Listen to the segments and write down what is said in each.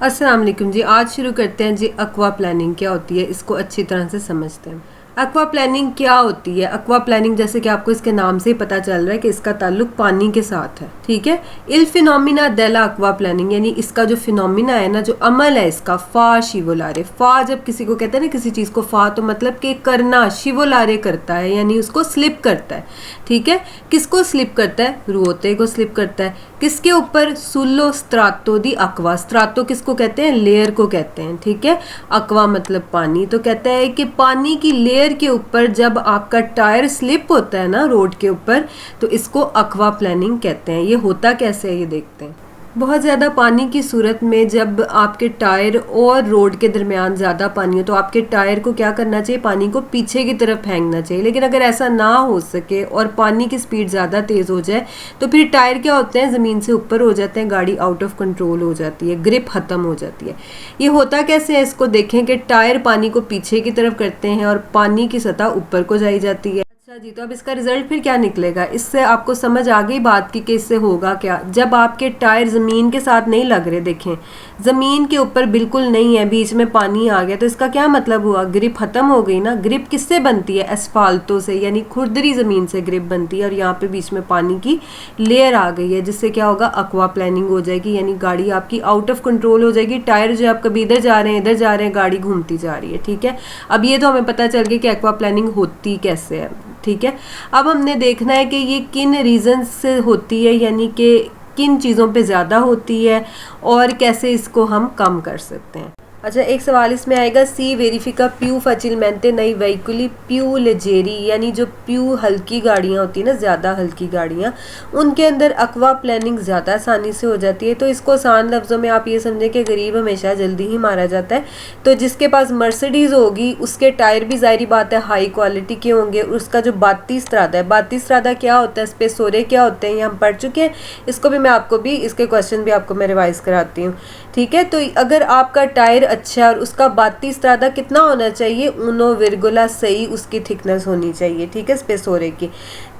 अस्सलाम वालेकुम जी। आज शुरू करते हैं जी एक्वा प्लानिंग क्या होती है, इसको अच्छी तरह से समझते हैं। एक्वा प्लानिंग क्या होती है? एक्वा प्लानिंग जैसे कि आपको इसके नाम से ही पता चल रहा है कि इसका ताल्लुक पानी के साथ है, ठीक है। इल फिनोमिना डेला एक्वा प्लानिंग, यानी इसका जो फिनोमिना है ना, जो अमल है इसका, फा शिवोलारे। फा जब किसी को कहते हैं ना किसी चीज़ को फा, तो मतलब कि करना, शिवोलारे करता है यानी उसको स्लिप करता है, ठीक है। किसको स्लिप करता है? रुओते को स्लिप करता है। किसके ऊपर? सुल्लो स्त्रातो दी अक्वा। स्त्रातो किसको कहते हैं? लेयर को कहते हैं, ठीक है। अक्वा मतलब पानी। तो कहता है कि पानी की लेयर के ऊपर जब आपका टायर स्लिप होता है ना रोड के ऊपर, तो इसको एक्वा प्लानिंग कहते हैं। ये होता कैसे है ये देखते हैं। बहुत ज़्यादा पानी की सूरत में जब आपके टायर और रोड के दरमियान ज़्यादा पानी हो, तो आपके टायर को क्या करना चाहिए? पानी को पीछे की तरफ फेंकना चाहिए। लेकिन अगर ऐसा ना हो सके और पानी की स्पीड ज़्यादा तेज़ हो जाए, तो फिर टायर क्या होते हैं? ज़मीन से ऊपर हो जाते हैं, गाड़ी आउट ऑफ कंट्रोल हो जाती है, ग्रिप ख़त्म हो जाती है। ये होता कैसे है, इसको देखें कि टायर पानी को पीछे की तरफ करते हैं और पानी की सतह ऊपर को जाई जाती है। अच्छा जी, तो अब इसका रिजल्ट फिर क्या निकलेगा? इससे आपको समझ आ गई बात की कि इससे होगा क्या। जब आपके टायर ज़मीन के साथ नहीं लग रहे, देखें ज़मीन के ऊपर बिल्कुल नहीं है, बीच में पानी आ गया, तो इसका क्या मतलब हुआ? ग्रिप ख़त्म हो गई ना। ग्रिप किससे बनती है? एस्फाल्टो से, यानी खुरदरी ज़मीन से ग्रिप बनती है। और यहाँ पे बीच में पानी की लेयर आ गई है, जिससे क्या होगा? एक्वा प्लानिंग हो जाएगी, यानी गाड़ी आपकी आउट ऑफ कंट्रोल हो जाएगी। टायर जो आप कभी इधर जा रहे हैं, इधर जा रहे हैं, गाड़ी घूमती जा रही है, ठीक है। अब ये तो हमें पता चल गया कि एक्वा प्लानिंग होती कैसे है, ठीक है। अब हमने देखना है कि ये किन रीजंस से होती है, यानी कि किन चीज़ों पे ज़्यादा होती है और कैसे इसको हम कम कर सकते हैं। अच्छा, एक सवाल इसमें आएगा, सी वेरिफिका प्यू फैचिलमेंटे नई वेहिकुली प्यू लेजेरी, यानी जो प्यू हल्की गाड़ियाँ होती है ना, ज़्यादा हल्की गाड़ियाँ, उनके अंदर एक्वा प्लानिंग ज़्यादा आसानी से हो जाती है। तो इसको आसान लफ्ज़ों में आप ये समझें कि गरीब हमेशा जल्दी ही मारा जाता है। तो जिसके पास मर्सिडीज़ होगी उसके टायर भी ज़ाहिर बात है हाई क्वालिटी के होंगे। उसका जो बाती स्त्रादा है, बाती स्त्रादा क्या होता है, स्पेसोरे क्या होते हैं, ये हम पढ़ चुके हैं। इसको भी मैं आपको भी, इसके क्वेश्चन भी आपको मैं रिवाइज कराती हूँ, ठीक है। तो अगर आपका टायर अच्छा और उसका बाती स्त्रादा कितना होना चाहिए? 1,6 उसकी थिकनेस होनी चाहिए, ठीक है, स्पेसोरे की।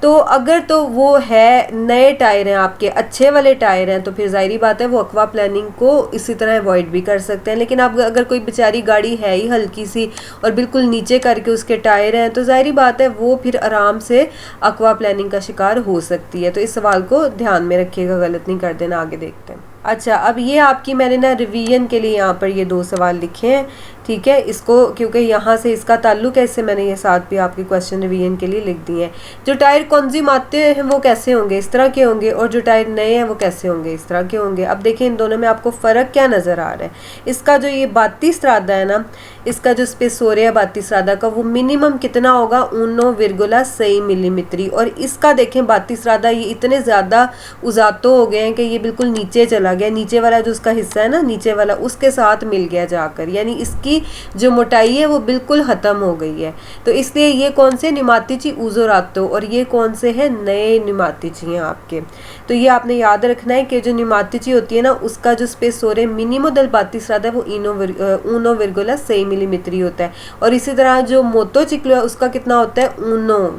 तो अगर तो वो है, नए टायर हैं आपके, अच्छे वाले टायर हैं, तो फिर जाहिर बात है वो एक्वा प्लानिंग को इसी तरह अवॉइड भी कर सकते हैं। लेकिन अब अगर कोई बेचारी गाड़ी है ही हल्की सी और बिल्कुल नीचे करके उसके टायर हैं, तो जाहिर बात है वो फिर आराम से एक्वा प्लानिंग का शिकार हो सकती है। तो इस सवाल को ध्यान में रखिएगा, गलत नहीं कर देना। आगे देखते हैं। अच्छा, अब ये आपकी मैंने ना रिवीजन के लिए यहाँ पर ये 2 सवाल लिखे हैं, ठीक है। इसको क्योंकि यहाँ से इसका ताल्लुक है, इससे मैंने ये साथ भी आपके क्वेश्चन रिवीजन के लिए लिख दिए हैं। जो टायर कंज्यूम आते हैं वो कैसे होंगे? इस तरह के होंगे। और जो टायर नए हैं वो कैसे होंगे? इस तरह के होंगे। अब देखिए इन दोनों में आपको फ़र्क क्या नज़र आ रहा है। इसका जो ये बाती स्त्रादा है ना, इसका जो स्पेसोरे है बाती स्त्रादा का, वो मिनिमम कितना होगा? 1,6 मिलीमीटर। और इसका देखें बाती स्त्रादा, ये इतने ज़्यादा उजातो हो गए हैं कि ये बिल्कुल नीचे चला गया। नीचे वाला जो उसका हिस्सा है ना, नीचे वाला, उसके साथ मिल गया जाकर, यानी इसकी जो मोटाई है वो बिल्कुल ख़त्म हो गई है। तो इसलिए ये कौन से निमातिची उजोरातो, और ये कौन से हैं? नए निमातिची हैं आपके। तो ये आपने याद रखना है कि जो निमातिची होती है ना, उसका जो स्पेसोरे मिनिमो दल बाती स्त्रादा है वो 1,6 मिलीमीटर होता है। और इसी तरह जो मोतो चिक्लो है उसका कितना होता है?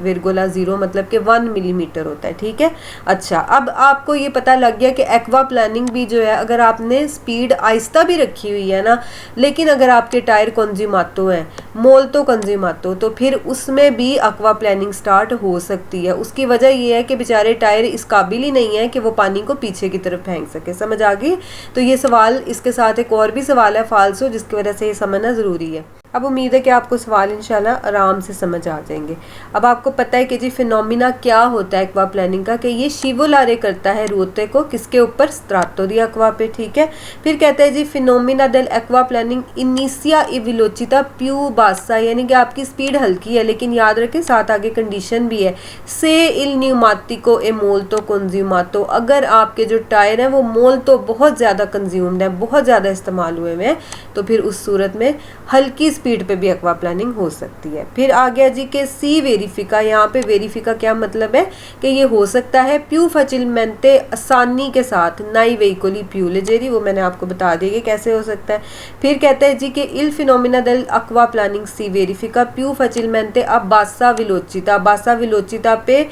1,0, मतलब कि 1 मिलीमीटर होता है, ठीक है। अच्छा, अब आपको ये पता लग गया कि एक्वा प्लानिंग भी जो है, अगर आपने स्पीड आहिस्ता भी रखी हुई है ना, लेकिन अगर आपके टायर कंज्यूमातो हैं, मोल्तो कंज्यूमातो, तो फिर उसमें भी एक्वा प्लानिंग स्टार्ट हो सकती है। उसकी वजह ये है कि बेचारे टायर इस काबिल ही नहीं है कि वो पानी को पीछे की तरफ फेंक सके। समझ आ गई? तो ये सवाल, इसके साथ एक और भी सवाल है फाल्सो, जिसकी वजह से ये समझना ज़रूरी है। अब उम्मीद है कि आपको सवाल इंशाल्लाह आराम से समझ आ जाएंगे। अब आपको पता है कि जी फिनोमिना क्या होता है एक्वा प्लानिंग का, कि ये शिवोलारे करता है रोते को, किसके ऊपर? स्त्रातो दी एक्वा पे, ठीक है। फिर कहता है जी फिनोमिना डेल एक्वा प्लानिंग इनिशिया ई वेलोसिटा प्यू बासा, यानी कि आपकी स्पीड हल्की है, लेकिन याद रखें साथ आगे कंडीशन भी है, से इल न्यूमाटिको ए मोल्तो कंज्यूमातो। अगर आपके जो टायर हैं वो मोल्तो बहुत ज़्यादा कंज्यूम्ड है, बहुत ज़्यादा इस्तेमाल हुए हैं, तो फिर उस सूरत में हल्की स्पीड पे भी एक्वा प्लानिंग हो सकती है। फिर आ गया जी के सी वेरिफिका। यहाँ पे वेरिफिका क्या मतलब है कि ये हो सकता है प्यू फैचिलमेंटे, आसानी के साथ, नई वेहिकुली प्यू लेजेरी, वो मैंने आपको बता दिया कि कैसे हो सकता है। फिर कहते हैं जी कि इल फिनोमिना डेल एक्वा प्लानिंग सी वेरिफिका प्यू फैचिलमेंटे अब बासा विलोचिता, बासा विलोचिता पे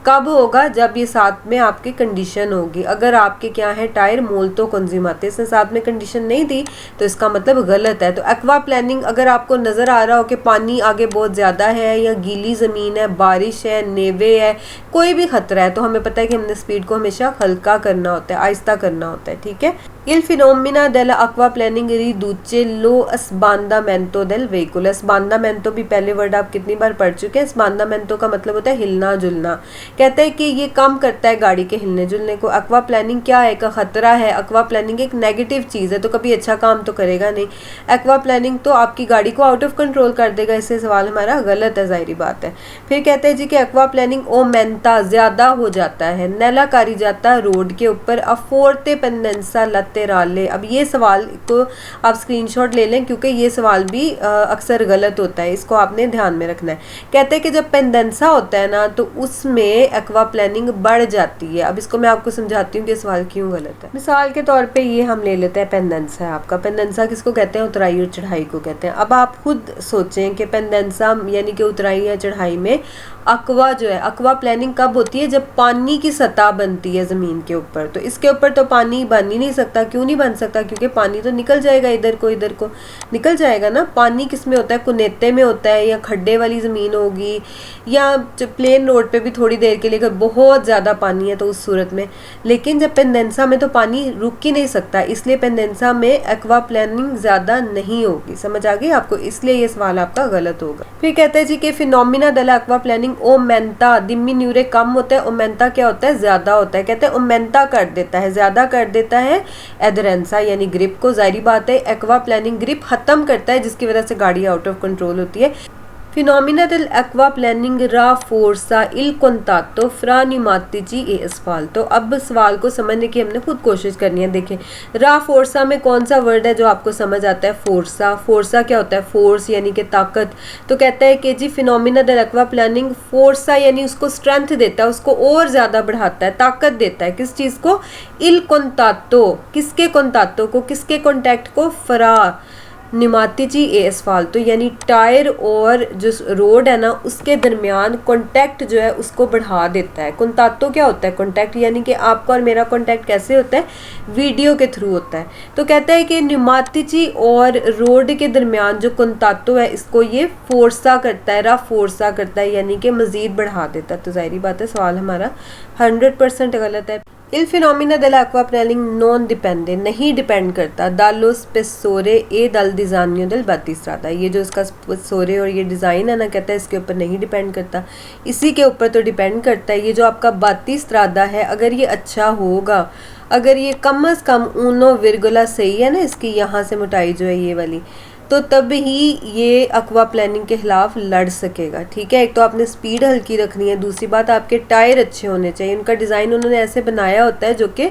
कब होगा? जब ये साथ में आपकी कंडीशन होगी। अगर आपके क्या है टायर मोल्तो कंज्यूमाते, इसने साथ में कंडीशन नहीं दी तो इसका मतलब गलत है। तो एक्वा प्लानिंग अगर आपको नज़र आ रहा हो कि पानी आगे बहुत ज़्यादा है या गीली ज़मीन है, बारिश है, नेवे है, कोई भी ख़तरा है, तो हमें पता है कि हमने स्पीड को हमेशा हल्का करना होता है, आहिस्ता करना होता है। ठीक है। Il fenomena della acquaplaning riduce lo sbandamento del veicolo। स्बांदामेंतो भी पहले वर्ड आप कितनी बार पढ़ चुके हैं। स्बांदामेंतो का मतलब होता है हिलना जुलना। कहते हैं कि ये कम करता है गाड़ी के हिलने जुलने को। एक्वा प्लानिंग क्या है? का खतरा है। एक्वा प्लानिंग एक नेगेटिव चीज़ है, तो कभी अच्छा काम तो करेगा नहीं। एक्वा प्लानिंग तो आपकी गाड़ी को आउट ऑफ कंट्रोल कर देगा। इससे सवाल हमारा गलत है, ज़ाहिरी बात है। फिर कहते हैं जी कि एक्वा प्लानिंग ओमेंटा ज़्यादा हो जाता है, नैला कारी जाता रोड के ऊपर, अफोर्टे पेंडेंसा लतेराले। अब ये सवाल को आप स्क्रीनशॉट ले लें क्योंकि ये सवाल भी अक्सर गलत होता है, इसको आपने ध्यान में रखना है। कहते हैं कि जब पेंडेंसा होता है ना तो उसमें एक्वा प्लानिंग बढ़ जाती है। अब इसको मैं आपको समझाती हूँ कि सवाल क्यों गलत है। मिसाल के तौर पे ये हम ले लेते हैं, पेंडेंसा है आपका। पेंडेंसा किसको कहते हैं? उतराई और चढ़ाई को कहते हैं। अब आप खुद सोचें कि पेंडेंसा यानी कि उतराई या चढ़ाई में अक्वा जो है, अक्वा प्लानिंग कब होती है? जब पानी की सतह बनती है ज़मीन के ऊपर। तो इसके ऊपर तो पानी बन ही नहीं सकता। क्यों नहीं बन सकता? क्योंकि पानी तो निकल जाएगा, इधर को निकल जाएगा ना। पानी किस में होता है? कुनेते में होता है, या खड्डे वाली ज़मीन होगी, या प्लेन रोड पे भी थोड़ी देर के लिए अगर बहुत ज़्यादा पानी है तो उस सूरत में। लेकिन जब पेंडेंसा में तो पानी रुक ही नहीं सकता, इसलिए पेंडेंसा में एक्वा प्लानिंग ज़्यादा नहीं होगी। समझ आ गई आपको? इसलिए ये सवाल आपका गलत होगा। फिर कहते हैं जी कि फिनोमिना डेला एक्वा प्लानिंग ओमेंटा डिमिन्यूरे कम होता है, ओमेंटा क्या होता है? ज़्यादा होता है। कहते हैं ओमेंटा कर देता है, ज़्यादा कर देता है एडरेंसा यानी ग्रिप को। जाहिर बात है एक्वा प्लानिंग ग्रिप ख़त्म करता है, जिसकी वजह से गाड़ी आउट ऑफ कंट्रोल होती है। Fenomena dell'acqua planning rafforza il contatto fra pneumatici e asfalto। अब सवाल को समझने की हमने खुद कोशिश करनी है। देखें, राफोर्सा में कौन सा वर्ड है जो आपको समझ आता है? फोर्सा। फोर्सा क्या होता है? फोर्स यानी कि ताकत। तो कहता है कि जी फिनोमिना dell'acqua planning फोर्सा यानी उसको स्ट्रेंथ देता है, उसको और ज़्यादा बढ़ाता है, ताकत देता है। किस चीज़ को? इल कॉन्टाक्टो। किसके कॉन्टाक्टो को? किसके कॉन्टैक्ट को? फ्रा निमातिची ए एस्फाल्टो यानी टायर और जो रोड है ना उसके दरमियान कॉन्टैक्ट जो है उसको बढ़ा देता है। कॉन्टाक्टो क्या होता है? कॉन्टैक्ट यानी कि आपका और मेरा कॉन्टैक्ट कैसे होता है? वीडियो के थ्रू होता है। तो कहता है कि निमातिची और रोड के दरमियान जो कॉन्टाक्टो है इसको ये फोर्सा करता है, फोर्सा करता है यानी कि मज़ीद बढ़ा देता है। तो ज़ाहिर बात है सवाल हमारा 100% गलत है। Il fenomeno dell'acqua planning non dipende, नहीं डिपेंड करता dallo spessore e dal disegno del battistrada। ये जो इसका स्पेसोरे और ये डिज़ाइन है ना, कहता है इसके ऊपर नहीं डिपेंड करता, इसी के ऊपर तो डिपेंड करता है। ये जो आपका बात्तीस्त्रादा है अगर ये अच्छा होगा, अगर ये कम से कम 1 सही है ना, इसकी यहाँ से मोटाई जो है ये वाली, तो तब ही ये एक्वा प्लानिंग के खिलाफ लड़ सकेगा। ठीक है। एक तो आपने स्पीड हल्की रखनी है, दूसरी बात आपके टायर अच्छे होने चाहिए। उनका डिज़ाइन उन्होंने ऐसे बनाया होता है जो कि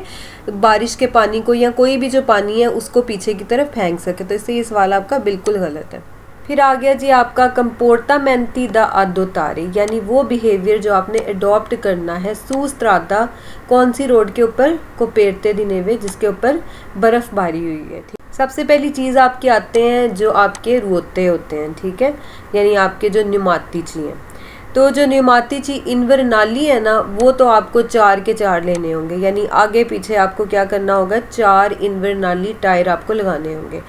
बारिश के पानी को या कोई भी जो पानी है उसको पीछे की तरफ फेंक सके। तो इससे ये सवाल आपका बिल्कुल गलत है। फिर आ गया जी आपका कंपोर्टामेंटी दा अडोतारे यानी वो बिहेवियर जो आपने अडॉप्ट करना है। सूस्त्रादा कौन सी रोड के ऊपर? कोपेरते दिनेवे, जिसके ऊपर बर्फ़बारी हुई है। सबसे पहली चीज़ आपके आते हैं जो आपके रोते होते हैं। ठीक है, यानी आपके जो न्यूमातिची हैं। तो जो न्यूमातिची इन्वर्नाली है ना वो तो आपको 4 के 4 लेने होंगे, यानी आगे पीछे आपको क्या करना होगा? 4 इन्वर्नाली टायर आपको लगाने होंगे।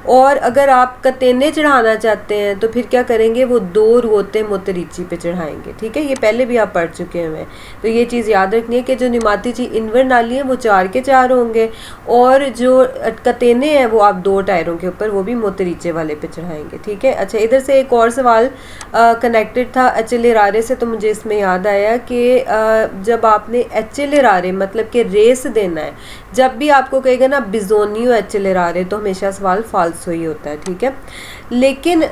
और अगर आप कतेने चढ़ाना चाहते हैं तो फिर क्या करेंगे? वो 2 रोते मोतरीची पे चढ़ाएंगे। ठीक है, ये पहले भी आप पढ़ चुके हैं। तो ये चीज़ याद रखनी है कि जो न्यूमातिची इन्वर्नाली है वो 4 के 4 होंगे, और जो कतेने हैं वो आप 2 टायरों के ऊपर वो भी मोतरीचे वाले पे चढ़ाएंगे। ठीक है। अच्छा, इधर से एक और सवाल कनेक्टेड था एचएलएरारे से, तो मुझे इसमें याद आया कि जब आपने एचएलएरारे मतलब कि रेस देना है, जब भी आपको कहेगा ना बिजोनियो एचएलएरारे, तो हमेशा सवाल फाल्सो ही होता है। ठीक है। लेकिन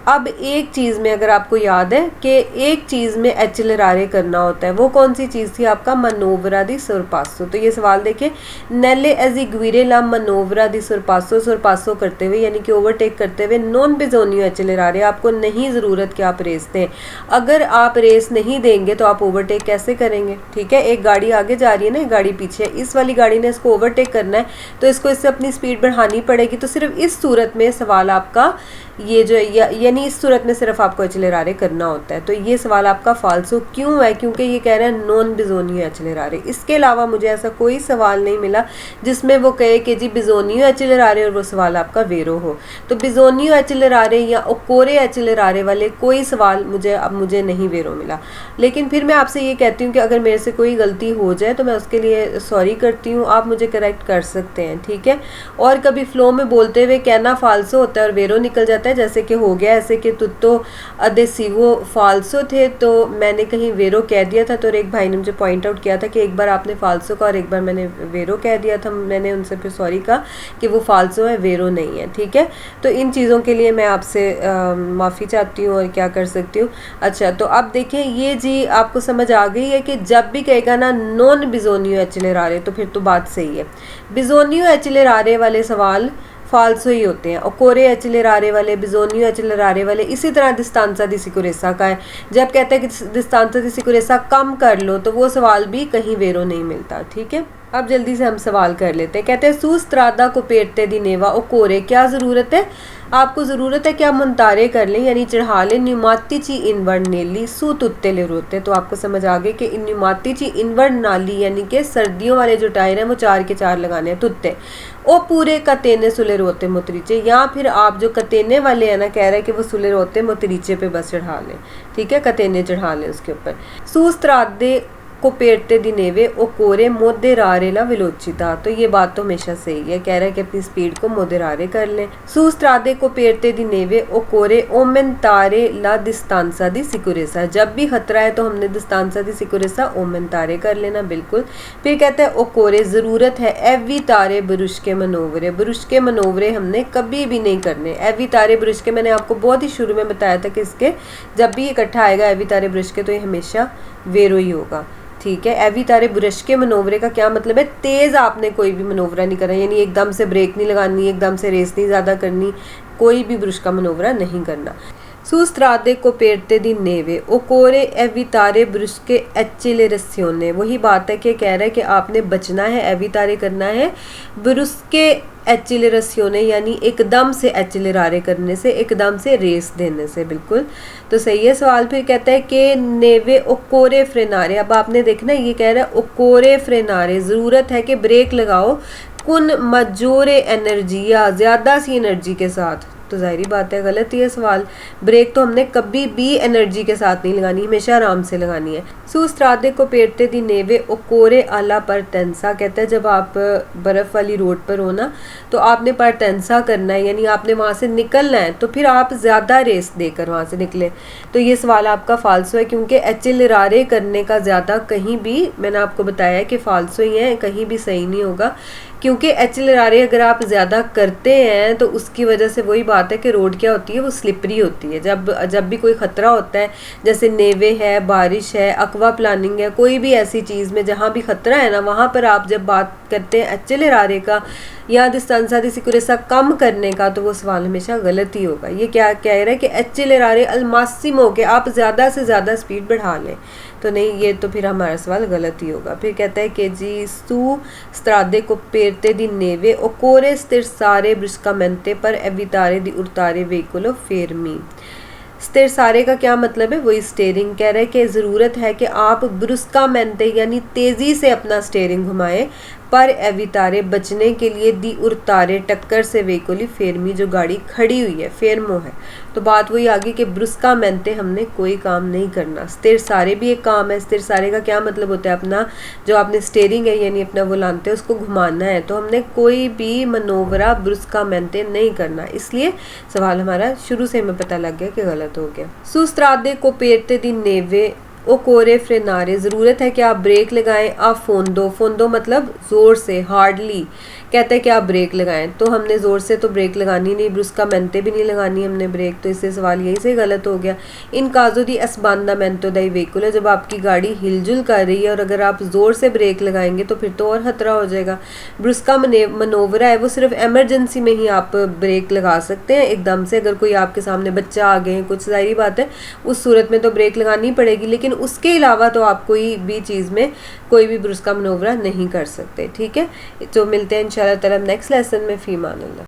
अब एक चीज़ में अगर आपको याद है कि एक चीज़ में एचएलएरारे करना होता है, वो कौन सी चीज़ थी? आपका मनोवरा दी सुरपासो। तो ये सवाल देखिए, नेले एजिग्विरे ला मनोवरा दी सुरपासो, सुरपासो करते हुए यानी कि ओवरटेक करते हुए नॉन बिजोनियो एचएलएरारे। आपको नहीं ज़रूरत कि आप रेस दें। अगर आप रेस नहीं देंगे तो आप ओवरटेक कैसे करेंगे? ठीक है, एक गाड़ी आगे जा रही है ना, एक गाड़ी पीछे, इस वाली गाड़ी ने इसको ओवरटेक करना है तो इसको इससे अपनी स्पीड बढ़ानी पड़ेगी। तो सिर्फ इस सूरत में सवाल आपका ये जो यानी इस सूरत में सिर्फ आपको एचेलेरारे करना होता है। तो ये सवाल आपका फाल्सो क्यों है? क्योंकि ये कह रहा है नॉन बिजोनियो एचेलेरारे। इसके अलावा मुझे ऐसा कोई सवाल नहीं मिला जिसमें वो कहे कि जी बिजोनियो एचेलेरारे और वो सवाल आपका वेरो हो। तो बिजोनियो एचेलेरारे या ओकोरे एचेलेरारे वाले कोई सवाल मुझे नहीं वेरो मिला। लेकिन फिर मैं आपसे ये कहती हूँ कि अगर मेरे से कोई गलती हो जाए तो मैं उसके लिए सॉरी करती हूँ, आप मुझे करेक्ट कर सकते हैं, ठीक है। और कभी फ्लो में बोलते हुए कहना फाल्सो होता है और वेरो निकल जाता है, जैसे कि हो गया ऐसे कि तुत्तो अदेसिवो फाल्सो थे तो मैंने कहीं वेरो कह दिया था। तो एक भाई ने मुझे पॉइंट आउट किया था कि एक बार आपने फाल्सो का और एक बार मैंने वेरो कह दिया था। मैंने उनसे फिर सॉरी कहा कि वो फाल्सो है, वेरो नहीं है, ठीक है। तो इन चीज़ों के लिए मैं आपसे माफ़ी चाहती हूँ और क्या कर सकती हूँ। अच्छा, तो अब देखें ये जी आपको समझ आ गई है कि जब भी कहेगा ना नॉन बिजोनियो एचेलेरारे तो फिर तो बात सही है। बिजोनियो एचेलेरारे वाले सवाल फाल्सो ही होते हैं। ओकोरे एचेलेरारे वाले, बिजोनियो एचेलेरारे वाले, इसी तरह डिस्तांसा दी सिकुरेसा का है। जब कहते हैं कि डिस्तांसा दी सिकुरेसा कम कर लो तो वो सवाल भी कहीं वेरो नहीं मिलता, ठीक है। अब जल्दी से हम सवाल कर लेते हैं। कहते हैं सूस्त्रादा को पेरते दी नेवा ओकोरे, क्या ज़रूरत है? आपको ज़रूरत है कि आप मुंतारे कर लें यानी चढ़ा लें न्यूमातीची इनवर्ड नेली सू तुत्ते ले रोते। तो आपको समझ आ गए कि न्यूमातीची इनवर्ड नाली यानी कि सर्दियों वाले जो टायर हैं वो 4 के 4 लगाने हैं तुत्ते। ओ पूरे कतेने सुले रोते मोतरीचे, या फिर आप जो कतेने वाले हैं ना कह रहे हैं कि वो सुले रोते मोतरीचे पे बस चढ़ा लें, ठीक है, कतेने चढ़ा लें उसके ऊपर। सूस्त्रादे को पेरते दिनेवे ओकोरे मोदेरारेला विलोचिता। तो ये बात तो हमेशा सही है, कह रहा है कि अपनी स्पीड को मोदेरारे कर लें। सूस्त्रादे को पेरते दिनेवे ओकोरे ओमेंतारे ला दिस्तांसा दी सिकुरेसा, जब भी खतरा है तो हमने दिस्तांसा दी सिकुरेसा ओमेंतारे कर लेना, बिल्कुल। फिर कहता है ओकोरे ज़रूरत है एवी तारे बुरुश के मनोवरे, बुरुश के मनोवरे हमने कभी भी नहीं करने। एवी तारे बुरुश के मैंने आपको बहुत ही शुरू में बताया था कि इसके जब भी इकट्ठा आएगा एवी तारे बुरुश के तो ये हमेशा वेरो ही होगा, ठीक है। एवी तारे बुरश के मनोवरे का क्या मतलब है? तेज़ आपने कोई भी मनोवरा नहीं करना, यानी एकदम से ब्रेक नहीं लगानी, एकदम से रेस नहीं ज़्यादा करनी, कोई भी बुरश का मनोवरा नहीं करना। सूस्त्रादे को पेरते दी नेवे ओकोरे एवितारे ब्रुश के एचिलेरस्योने, वही बात है कि कह रहा है कि आपने बचना है, एवितारे करना है ब्रुश के एचिलेरस्योने यानी एकदम से एचिलेरारे करने से, एकदम से रेस देने से, बिल्कुल तो सही है सवाल। फिर कहता है कि नेवे ओकोरे फ्रेनारे, अब आपने देखना ये कह रहा है ओकोरे फ्रेनारे, ज़रूरत है कि ब्रेक लगाओ कुन मजोरे एनर्जिया, ज़्यादा सी एनर्जी के साथ। तो जाहिर बात है गलत ही है सवाल, ब्रेक तो हमने कभी भी एनर्जी के साथ नहीं लगानी, हमेशा आराम से लगानी है। सूस्त्रादे को पेरते दी नेवे ओकोरे आला परतेंसा, कहता है जब आप बर्फ़ वाली रोड पर हो ना तो आपने परतेंसा करना है, यानी आपने वहाँ से निकलना है, तो फिर आप ज़्यादा रेस देकर वहाँ से निकले। तो ये सवाल आपका फाल्सो है, क्योंकि एचिलेरारे करने का ज़्यादा कहीं भी, मैंने आपको बताया कि फाल्सो ही है, कहीं भी सही नहीं होगा। क्योंकि एचिलेरारे अगर आप ज़्यादा करते हैं तो उसकी वजह से वही बात है कि रोड क्या होती है, वो स्लिपरी होती है। जब भी कोई ख़तरा होता है, जैसे नेवे है, बारिश है, अक्वा प्लानिंग है, कोई भी ऐसी चीज़ में जहाँ भी ख़तरा है ना, वहाँ पर आप जब बात करते हैं एचिलेरारे का या डिस्टेंसा दी सिक्योरेसा कम करने का, तो वो सवाल हमेशा गलत ही होगा। ये क्या कह रहा है कि एचिलेरारे अल मासिमो के आप ज़्यादा से ज़्यादा स्पीड बढ़ा लें, तो नहीं, ये तो फिर हमारा सवाल गलत ही होगा। फिर कहता है कि जी सू स्त्रादे को पेरते दी नेवे ओकोरे स्थिर सारे ब्रिस्कामेंटे पर एवितारे दी उर्तारे वेकुलो फेरमी। स्थिर सारे का क्या मतलब है? वही स्टेयरिंग, कह रहे हैं कि ज़रूरत है कि आप ब्रुस्कामेंटे यानी तेज़ी से अपना स्टेयरिंग घुमाएं, पर एवितारे बचने के लिए दी उर्तारे टक्कर से वेकोली फेरमी, जो गाड़ी खड़ी हुई है फेरमो है। तो बात वही आ गई कि ब्रुस्कामेंटे हमने कोई काम नहीं करना, स्थिर सारे भी एक काम है। स्थिर सारे का क्या मतलब होता है? अपना जो आपने स्टेयरिंग है यानी अपना वो लानते हैं उसको घुमाना है, तो हमने कोई भी मनोवरा ब्रुस्कामेंटे नहीं करना। इसलिए सवाल हमारा शुरू से हमें पता लग गया कि गलत हो गया। सुस्त्रादे को पेरते दी नेवे ओकोरे फ्रेनारे, ज़रूरत है कि आप ब्रेक लगाएं। आप फोंदो मतलब ज़ोर से, हार्डली, कहते हैं कि आप ब्रेक लगाएं, तो हमने ज़ोर से तो ब्रेक लगानी नहीं, ब्रुस्कामेंटे भी नहीं लगानी हमने ब्रेक, तो इससे सवाल यही से गलत हो गया। इन काजो दी एस्बांदामेंटो दाई वेहिकुलो, जब आपकी गाड़ी हिलजुल कर रही है और अगर आप ज़ोर से ब्रेक लगाएंगे तो फिर तो और खतरा हो जाएगा। ब्रुस्का मनोवरा है, वो सिर्फ एमरजेंसी में ही आप ब्रेक लगा सकते हैं एकदम से, अगर कोई आपके सामने बच्चा आ गए कुछ, जाहिर बात है उस सूरत में तो ब्रेक लगानी पड़ेगी, लेकिन उसके अलावा तो आप कोई भी चीज़ में कोई भी ब्रुस्का मनोवरा नहीं कर सकते। ठीक है, तो मिलते हैं इंशाल्लाह ताला नेक्स्ट लेसन में। फी मान अल्लाह।